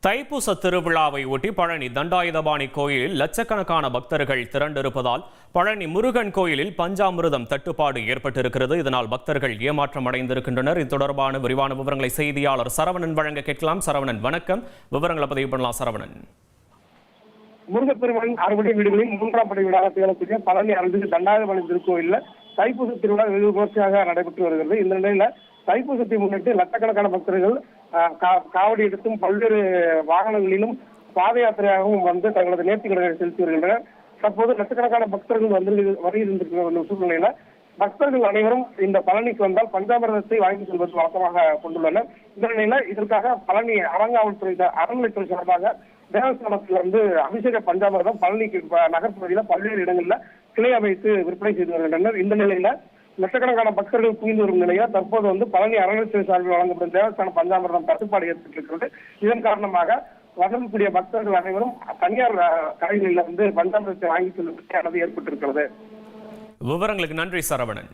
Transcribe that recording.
தைப்பூச திருவிழாவை ஒட்டி பழனி தண்டாயுதபாணி கோயிலில் லட்சக்கணக்கான பக்தர்கள் திரண்டிருப்பதால் பழனி முருகன் கோயிலில் பஞ்சாமிர்தம் தட்டுப்பாடு ஏற்பட்டிருக்கிறது. இதனால் பக்தர்கள் ஏமாற்றம் அடைந்திருக்கின்றனர். இது தொடர்பான விரிவான விவரங்களை செய்தியாளர் சரவணன் வழங்க கேட்கலாம். சரவணன் வணக்கம். விவரங்களை பதிவு பண்ணலாம் சரவணன். முருகப்பெருமானின் அறுபடை வீடுகளில் மூன்றாம் படை வீடாக திகழக்கூடிய பழனி அருள்மிகு தண்டாயுதபாணி திருக்கோயிலில் தைப்பூச திருவிழா வெகு விமர்சையாக நடைபெற்று வருகிறது. இந்த நிலையில தைப்பூசத்தை முன்னிட்டு லட்சக்கணக்கான பக்தர்கள் காவடி எடுத்தும் பல்வேறு வாகனங்களிலும் பாத யாத்திரையாகவும் வந்து தங்களது நேர்த்திக்கடனை செலுத்தி வருகின்றனர். தற்போது லட்சக்கணக்கான பக்தர்கள் வருகின்ற சூழ்நிலையில பக்தர்கள் அனைவரும் இந்த பழனிக்கு வந்தால் பஞ்சாமிர்தத்தை வாங்கி செல்வது வழக்கமாக கொண்டுள்ளனர். இந்த நிலையில இதற்காக பழனி அறநிலைத்துறை சார்பாக தேவஸ்தானத்தில் அபிஷேக பஞ்சாமிர்தம் பழனிக்கு நகர்ப்பகுதியில பல்வேறு இடங்கள்ல கிளை அமைத்து விற்பனை செய்து வருகின்றனர். இந்த நிலையில லட்சக்கணக்கான பக்தர்கள் குவிந்து வரும் நிலையில தற்போது பழனி அறநிலைத்துறை சார்பில் வழங்கப்படும் தேவஸ்தான பஞ்சாமிர்தம் தட்டுப்பாடு ஏற்பட்டிருக்கிறது. இதன் காரணமாக வரக்கூடிய பக்தர்கள் அனைவரும் தனியார் கடைகளில் பஞ்சாமிர்தத்தை வாங்கி செல்லும் ஏற்பட்டிருக்கிறது. விவரங்களுக்கு நன்றி சரவணன்.